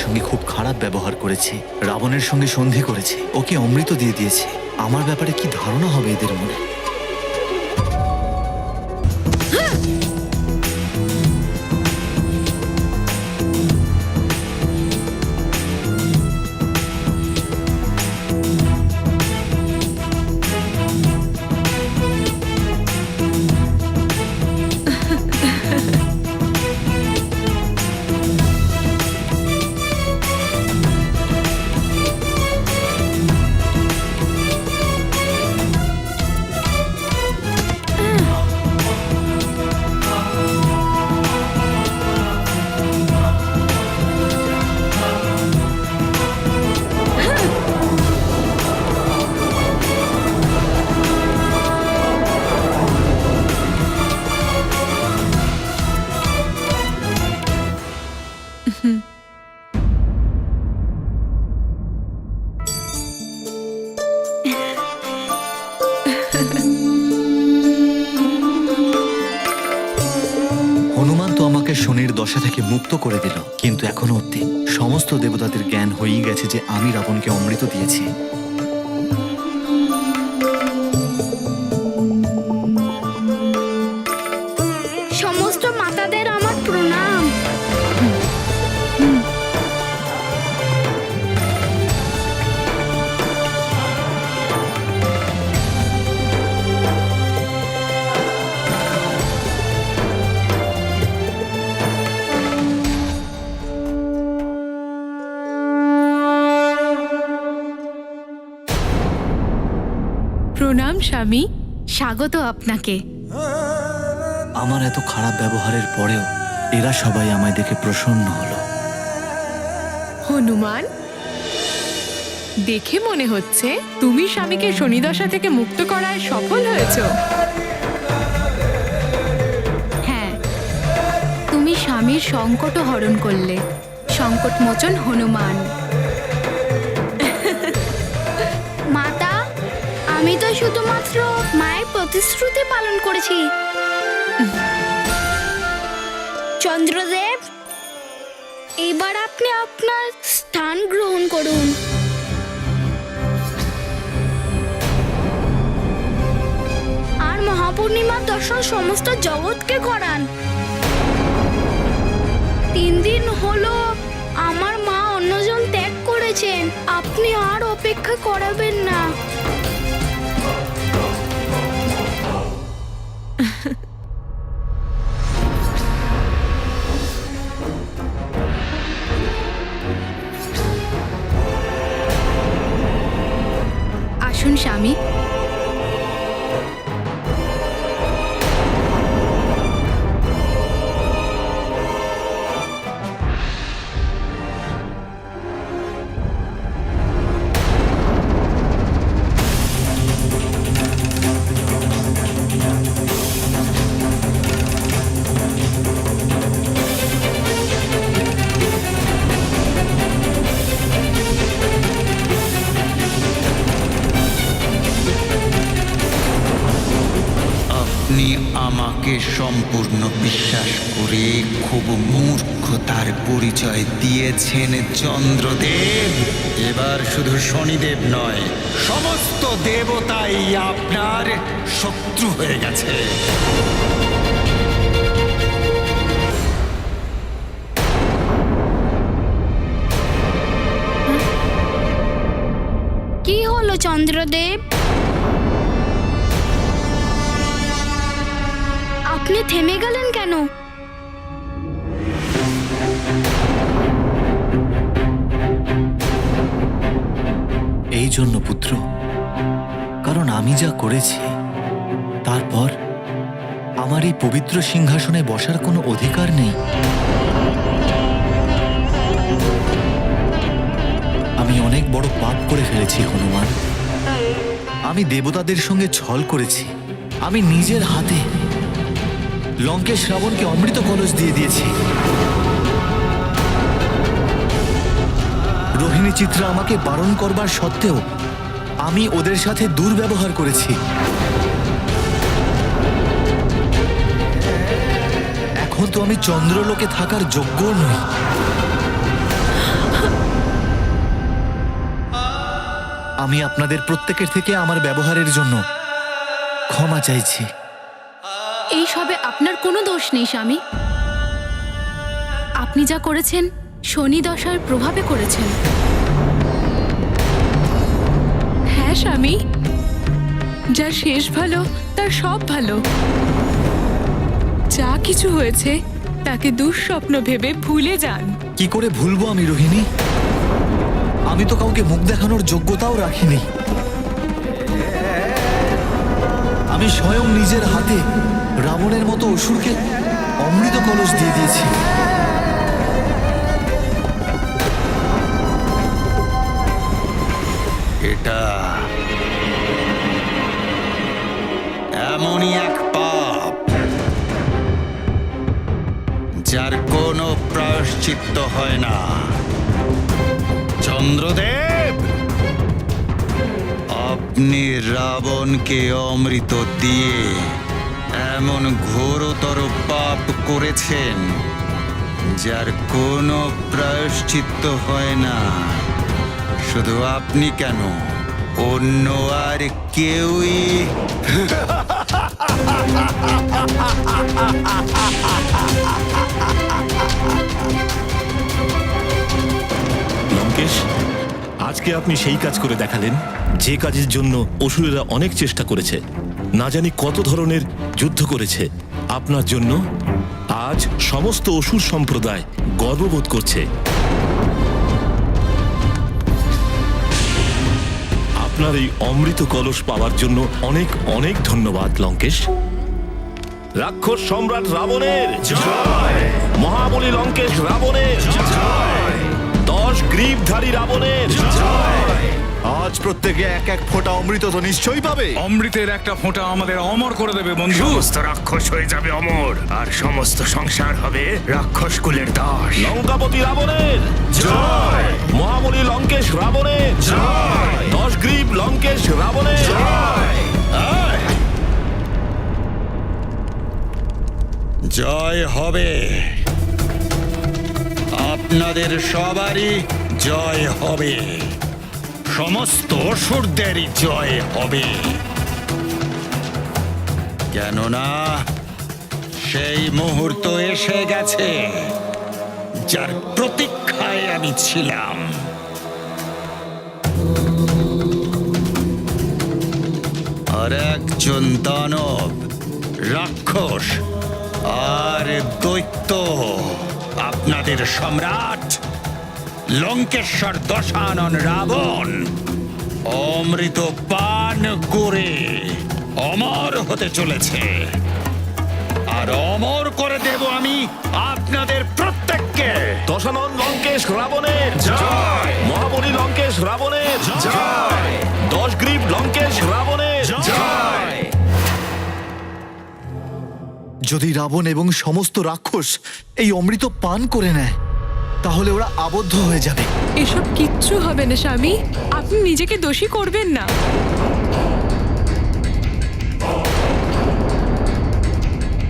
সঙ্গে খুব খারাপ ব্যবহার করেছে, রাবণের সঙ্গে সন্ধি করেছে, ওকে অমৃত দিয়ে দিয়েছে। আমার ব্যাপারে কি ধারণা হবে এদের মনে? হনুমান তো আমাকে শনির দশা থেকে মুক্ত করে দিল, কিন্তু এখনো অবধি সমস্ত দেবতাদের জ্ঞান হয়েই গেছে যে আমি রাবণকে অমৃত দিয়েছি। সমস্ত মাতাদের আমার প্রণাম। প্রণাম স্বামী, স্বাগত আপনাকে। আমার এত খারাপ ব্যবহারের পরেও এরা সবাই আমায় দেখে প্রসন্ন হলো। হনুমান, দেখে মনে হচ্ছে তুমি স্বামীকে শনিদশা থেকে মুক্ত করায় সফল হয়েছো। হ্যাঁ, তুমি স্বামীর সংকট হরণ করলে। সংকট মোচন হনুমান। মাতা, আমি তো শুধুমাত্র মায়ের প্রতিশ্রুতি পালন করেছি। চন্দ্রদেব, এবার আপনি আপনার স্থান গ্রহণ করুন। আর মহাপূর্ণিমার দর্শন সমস্ত জগৎকে করান। 3 দিন হলো আমার মা অন্নজল ত্যাগ করেছেন, আপনি আর অপেক্ষা করাবেন না। আসুন স্বামী। আপনি আমাকে সম্পূর্ণ বিশ্বাস করে খুব মূর্খতার পরিচয় দিয়েছেন চন্দ্রদেব। এবার শুধু শনিদেব নয়, সমস্ত দেবতাই আপনার শত্রু হয়ে গেছে। কি হলো চন্দ্রদেব? আপনি থেমে গেলেন কেন? এই জন্য পুত্র, কারণ আমি যা করেছি তারপর আমার এই পবিত্র সিংহাসনে বসার কোনো অধিকার নেই। আমি অনেক বড় পাপ করে ফেলেছি হনুমান। আমি দেবতাদের সঙ্গে ছল করেছি। আমি নিজের হাতে লঙ্কেশ রাবণকে অমৃত কলস দিয়ে দিয়েছি। রোহিণী চিত্রা আমাকে বারণ করবার সত্ত্বেও আমি ওদের সাথে দুর্ব্যবহার করেছি। এখন তো আমি চন্দ্রলোকে থাকার যোগ্য নই। আমি আপনাদের প্রত্যেকের থেকে আমার ব্যবহারের জন্য ক্ষমা চাইছি। এই সবে আপনার কোনো দোষ নেই স্বামী। আপনি যা করেছেন শনি দশার প্রভাবে করেছেন। হ্যাঁ স্বামী, যার শেষ ভালো তার সব ভালো। যা কিছু হয়েছে তাকে দুঃস্বপ্ন ভেবে ভুলে যান। কি করে ভুলবো আমি রোহিণী? আমি তো কাউকে মুখ দেখানোর যোগ্যতাও রাখিনি। আমি স্বয়ং নিজের হাতে রাবণের মতো অসুরকে অমৃত কলস দিয়ে দিয়েছি। এটা এমনই এক পাপ যার কোনো প্রায়শ্চিত্ত হয় না। চন্দ্রদেব, আপনি রাবণকে অমৃত দিয়ে এমন ঘোরতর পাপ করেছেন যার কোনো প্রায়শ্চিত্ত হয় না। শুধু আপনি কেন, অন্য আর কেউই। লঙ্কেশ, আজকে আপনি সেই কাজ করে দেখালেন যে কাজের জন্য অসুরেরা অনেক চেষ্টা করেছে, না জানি কত ধরনের যুদ্ধ করেছে। আপনার জন্য আজ সমস্ত অসুর সম্প্রদায় গর্ববোধ করছে। আপনার এই অমৃত কলস পাওয়ার জন্য অনেক অনেক ধন্যবাদ লঙ্কেশ। রাক্ষস সম্রাট রাবণের জয়! মহাবলী লঙ্কেশ রাবণের জয়! 10 গ্রীবধারী রাবণের জয়! আজ প্রত্যেকে এক এক ফোঁটা অমৃত তো নিশ্চয়ই পাবে। অমৃতের একটা ফোঁটা আমাদের অমর করে দেবে বন্ধু। সমস্ত রাক্ষস হয়ে যাবে অমর, আর সমস্ত সংসার হবে রাক্ষস কুলের দাস। লঙ্কাপতি রাবণের জয়! মহাবলী লঙ্কেশ রাবণের জয়! 10 গ্রীব লঙ্কেশ রাবণের জয়! জয় হবে, আপনাদের সবারই জয় হবে, সমস্ত অসুরদেরই জয় হবে। কেননা সেই মুহূর্ত এসে গেছে যার প্রতীক্ষায় আমি ছিলাম। আর একজন দানব, রাক্ষস আর দৈত্য, আপনাদের সম্রাট লঙ্কেশ্বর দশানন রাবণ অমৃত পান করে অমর হতে চলেছে। আর অমর করে দেব আমি আপনাদের প্রত্যেককে। দশানন লঙ্কেশ রাবণের জয়! মহাবলী লঙ্কেশ রাবণের জয়! 10 গ্রীব লঙ্কেশ রাবণের জয়! যদি রাবণ এবং সমস্ত রাক্ষস এই অমৃত পান করে নেয় তাহলে ওরা আবদ্ধ হয়ে যাবে। এসব কিচ্ছু হবে না স্বামী, আপনি নিজেকে দোষী করবেন না।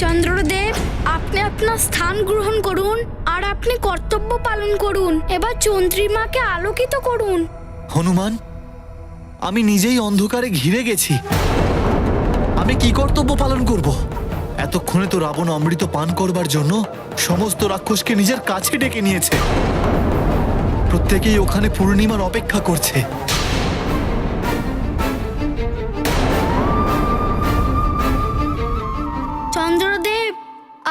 চন্দ্রদেব, আপনি আপনার স্থান গ্রহণ করুন আর আপনি কর্তব্য পালন করুন। এবার চন্দ্রিমাকে আলোকিত করুন। হনুমান, আমি নিজেই অন্ধকারে ঘিরে গেছি। আমি কি কর্তব্য পালন করব? এতক্ষণে তো রাবণ অমৃত পান করবার জন্য সমস্ত রাক্ষসকে নিজের কাছে ডেকে নিয়েছে। প্রত্যেকেই ওখানে পূর্ণিমার অপেক্ষা করছে। চন্দ্রদেব,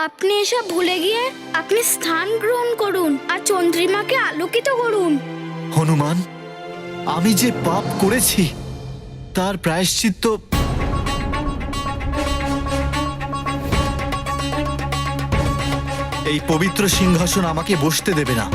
আপনি এসব ভুলে গিয়ে আপনি স্থান গ্রহণ করুন আর চন্দ্রিমাকে আলোকিত করুন। হনুমান, আমি যে পাপ করেছি তার প্রায়শ্চিত্ত এই পবিত্র সিংহাসন আমাকে বসতে দেবে না।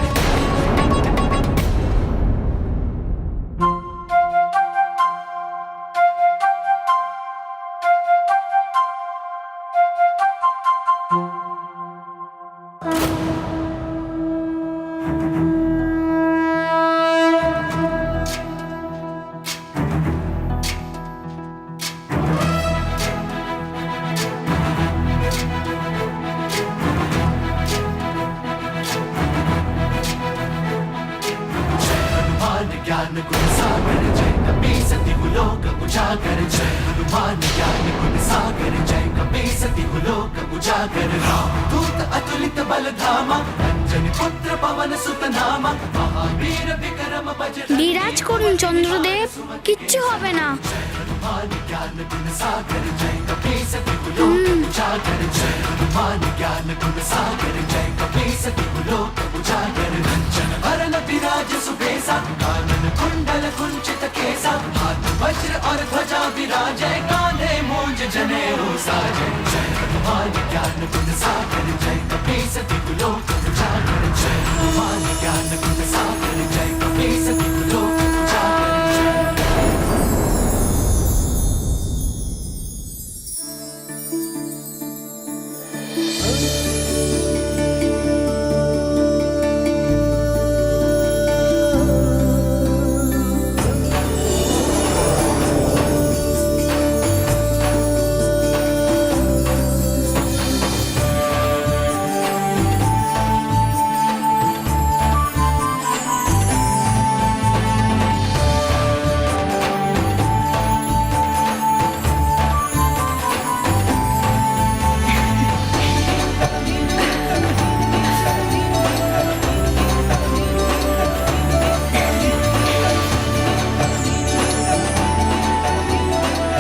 उजागर रामदूत अतुलित बल धामा अंजनी पुत्र पवन सुत नामा महावीर विक्रम बजरंगी বিরাজ করুন চন্দ্রদেব, কিচ্ছু হবে না। हनुमान ज्ञान गुण सागर जय कपीस तिहुलोक उजागर जय हनुमान ज्ञान गुण सागर जय कपीस तिहुलोक उजागर रंजन वरन विराज सुबेसा कानन कुंडल कुंचित केसा हाथ वज्र और ध्वजा विराजय कांधे मूंज जनेऊ साजय जय हनुमान ज्ञान गुण सागर जय कपीस तिहुलोक उजागर जय हनुमान ज्ञान गुण सागर जय कपीस तिहुलोक उजागर जय।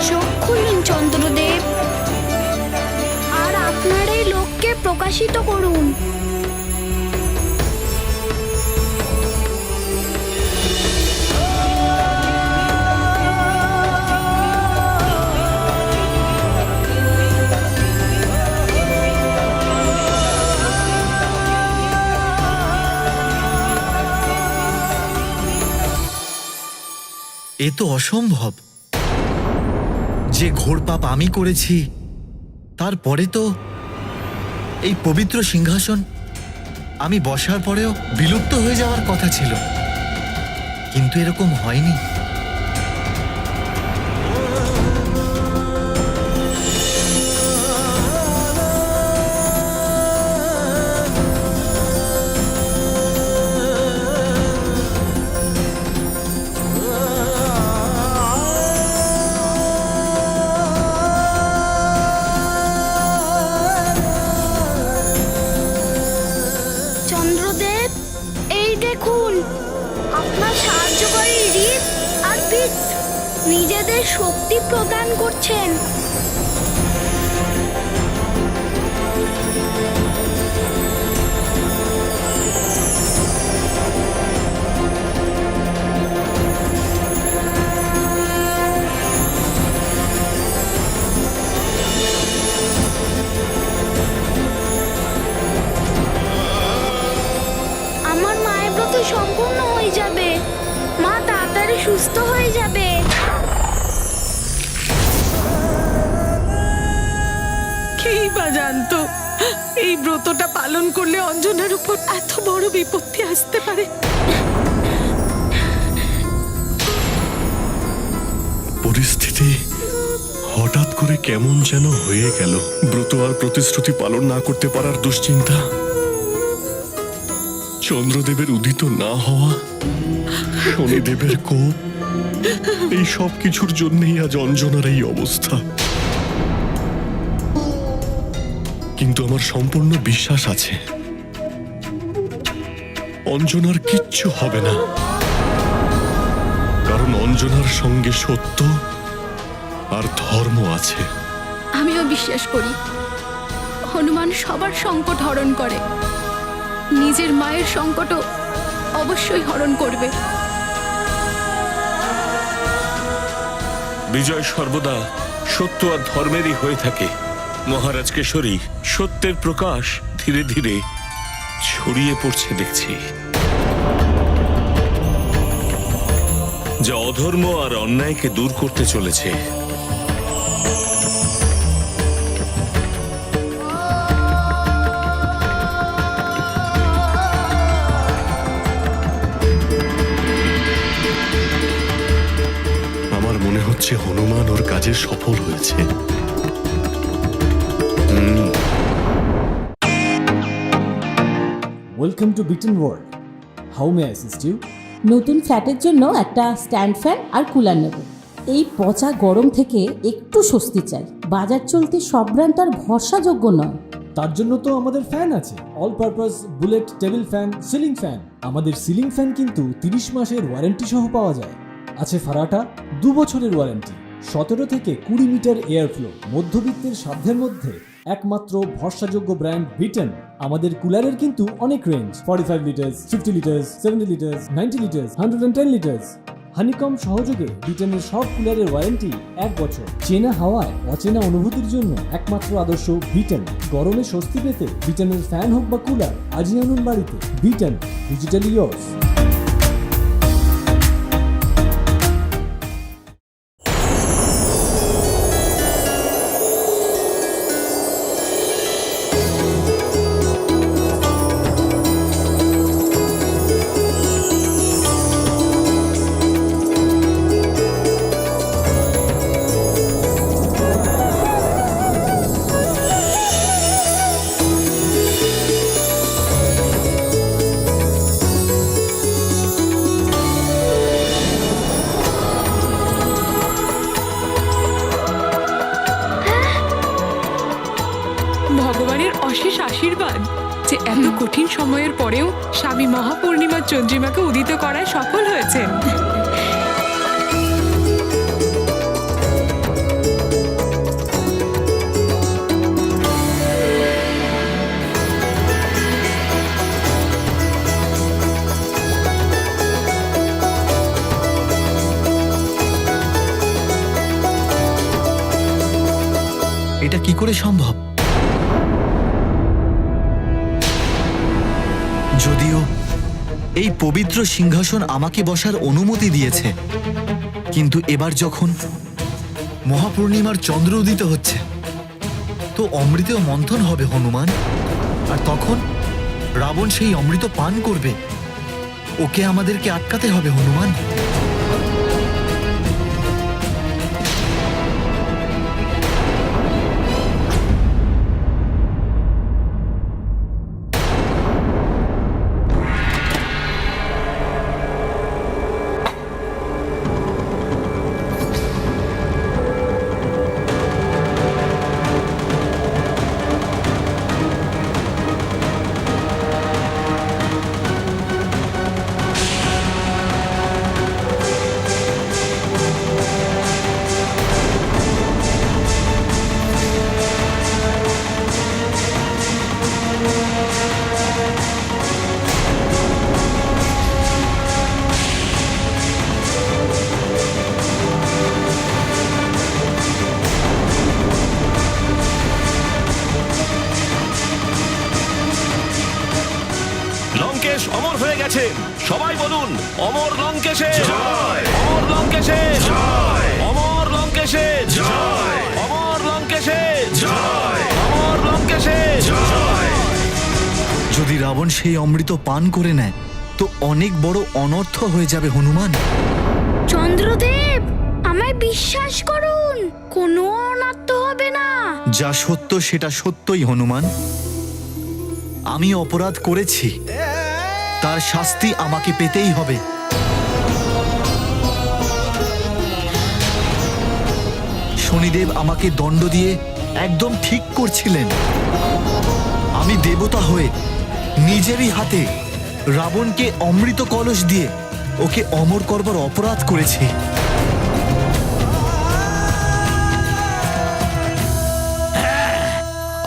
চোখ খুলুন চন্দ্রদেব, আর আপনার এই লোককে প্রকাশিত করুন। এ তো অসম্ভব। যে ঘোর পাপ আমি করেছি, তারপরে তো এই পবিত্র সিংহাসন আমি বসার পরেও বিলুপ্ত হয়ে যাওয়ার কথা ছিল, কিন্তু এরকম হয়নি। চন্দ্রদেব, এই দেখুন, আপনার সাহায্যকারী রিপ আর পিত নিজেদের শক্তি প্রদান করছেন। আমার মায়ের ব্রত সম্পূর্ণ হয়ে যাবে, মা তাড়াতাড়ি সুস্থ হয়ে যাবে। কেই বা জানতো এই ব্রতটা পালন করলে অঞ্জনার উপর এত বড় বিপত্তি আসতে পারে। পরিস্থিতি হঠাৎ করে কেমন যেন হয়ে গেল। ব্রত আর প্রতিশ্রুতি পালন না করতে পারার দুশ্চিন্তা, চন্দ্রদেবের উদিত না হওয়া, শনিদেবের কোপ, এই সব কিছুর জন্যই আজ অঞ্জনার এই অবস্থা। কিন্তু আমার সম্পূর্ণ বিশ্বাস আছে অঞ্জনার কিচ্ছু হবে না, কারণ অঞ্জনার সঙ্গে সত্য আর ধর্ম আছে। আমিও বিশ্বাস করি হনুমান সবার সংকট হরণ করে, নিজের মায়ের সংকটও অবশ্যই হরণ করবে। বিজয় সর্বদা সত্য আর ধর্মেরই হয়ে থাকে। মহারাজ কেশরী, সত্যের প্রকাশ ধীরে ধীরে ছড়িয়ে পড়ছে দেখছি। যা অধর্ম আর অন্যায়কে দূর করতে চলেছে। আমার মনে হচ্ছে হনুমান ওর কাজে সফল হয়েছে। Welcome to Biten world. How may I assist you? নতুন ফ্ল্যাটের জন্য একটা স্ট্যান্ড ফ্যান আর কুলার নেব। এই পচা গরম থেকে একটু স্বস্তি চাই। বাজার চলতে সব ব্র্যান্ড আর ভরসাযোগ্য নয়। তার জন্য তো আমাদের ফ্যান আছে, all purpose bullet table fan, ceiling fan. আমাদের সিলিং ফ্যান কিন্তু 30 মাসের ওয়ারেন্টি সহ পাওয়া যায়। আছে ফারাটা 2 বছরের ওয়ারেন্টি, 17 থেকে 20 মিটার এয়ার ফ্লো, মধ্যবিত্তের সাধ্যের মধ্যে একমাত্র ভরসাযোগ্য ব্র্যান্ড বিটেন। আমাদের কুলারের কিন্তু অনেক range, 45 litres, 50 litres, 70 litres, 90 litres, 110 litres. Honeycomb সহযোগে বিটেনের সব কুলারের ওয়ারেন্টি 1 বছর। চেনা হাওয়ায় অচেনা অনুভূতির জন্য একমাত্র আদর্শ বিটেন। গরমে স্বস্তি পেতে বিটেনের ফ্যান হোক বা কুলার, আজই আনুন বাড়িতে। Beaten, digitally years. ভগবানের অশেষ আশীর্বাদ যে এত কঠিন সময়ের পরেও স্বামী মহাপূর্ণিমার চন্দ্রিমাকে উদিত করায় সফল হয়েছেন। এটা কি করে সম্ভব? যদিও এই পবিত্র সিংহাসন আমাকে বসার অনুমতি দিয়েছে, কিন্তু এবার যখন মহাপূর্ণিমার চন্দ্র উদিত হচ্ছে, তো অমৃতেও মন্থন হবে হনুমান। আর তখন রাবণ সেই অমৃত পান করবে। ওকে আমাদেরকে আটকাতে হবে হনুমান। লঙ্কেশ অমর হয়ে গেছে, সবাই বলুন অমর লঙ্কেশের জয়, অমর লঙ্কেশের জয়, অমর লঙ্কেশের জয়, অমর লঙ্কেশের জয়, অমর লঙ্কেশের জয়। যদি রাবণ সেই অমৃত পান করে নেয়, তো অনেক বড় অনর্থ হয়ে যাবে হনুমান। চন্দ্রদেব, আমায় বিশ্বাস করুন, কোনো অনর্থ হবে না। যা সত্য সেটা সত্যই হনুমান। আমি অপরাধ করেছি, তার শাস্তি আমাকে পেতেই হবে। শনিদেব আমাকে দণ্ড দিয়ে একদম ঠিক করছিলেন। আমি দেবতা হয়ে নিজেরই হাতে রাবণকে অমৃত কলস দিয়ে ওকে অমর করবার অপরাধ করেছি।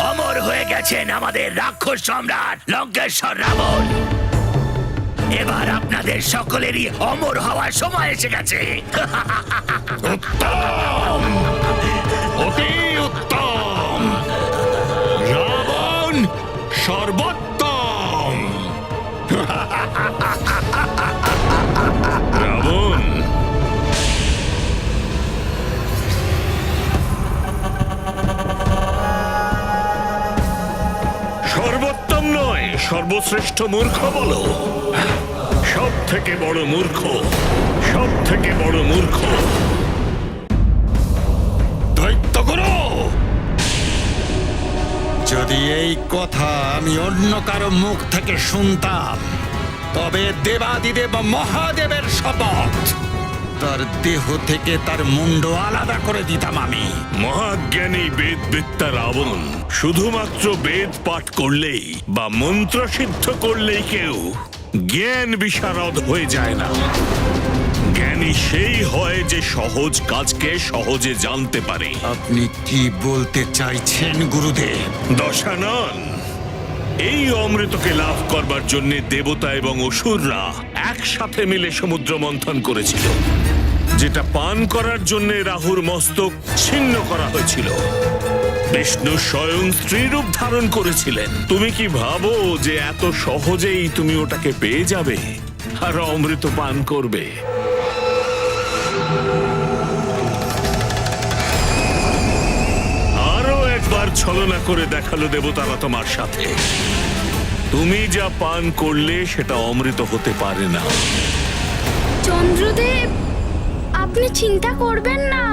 অমর হয়ে গেছেন আমাদের রাক্ষস সম্রাট লঙ্কেশ্বর রাবণ। এবার আপনাদের সকলেরই অমর হওয়ার সময় এসে গেছে। উত্তম, অতি উত্তম। রাবণ সর্বোত্তম। রাবণ, সর্বোত্তম নয়, সর্বশ্রেষ্ঠ মূর্খ বলো। সব থেকে বড় মূর্খ, সব থেকে বড় মূর্খ। দৈত্য করো। যদি এই কথা আমি অন্য কারো মুখ থেকে শুনতাম, তবে দেবাদিদেব মহাদেবের শপথ, তার দেহ থেকে তার মুন্ড আলাদা করে দিতাম আমি। মহাজ্ঞানী বেদবেত্তা রাবণ শুধুমাত্র বেদ পাঠ করলেই বা মন্ত্র সিদ্ধ করলেই কেউ জ্ঞান বিশারদ হয়ে যায় না। জ্ঞানী সেই হয় যে সহজ কাজকে সহজে জানতে পারে। আপনি কি বলতে চাইছেন গুরুদেব? দশানন, এই অমৃতকে লাভ করবার জন্য দেবতা এবং অসুররা একসাথে মিলে সমুদ্র মন্থন করেছিল, যেটা পান করার জন্য রাহুর মস্তক ছিন্ন করা হয়েছিল। বিষ্ণু স্বয়ং স্ত্রীরূপ ধারণ করেছিলেন। তুমি কি ভাবো যে এত সহজেই তুমি ওটাকে পেয়ে যাবে আর অমৃত পান করবে? আরো একবার ছলনা করে দেখালো দেবতারা তোমার সাথে। তুমি যা পান করলে সেটা অমৃত হতে পারে না। চন্দ্রদেব, আপনি চিন্তা করবেন না।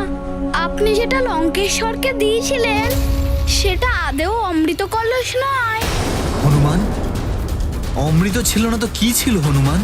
আপনি যেটা লঙ্কেশ্বরকে দিয়েছিলেন সেটা আদেও অমৃত কলস নয়। হনুমান, অমৃত ছিল না তো কি ছিল হনুমান?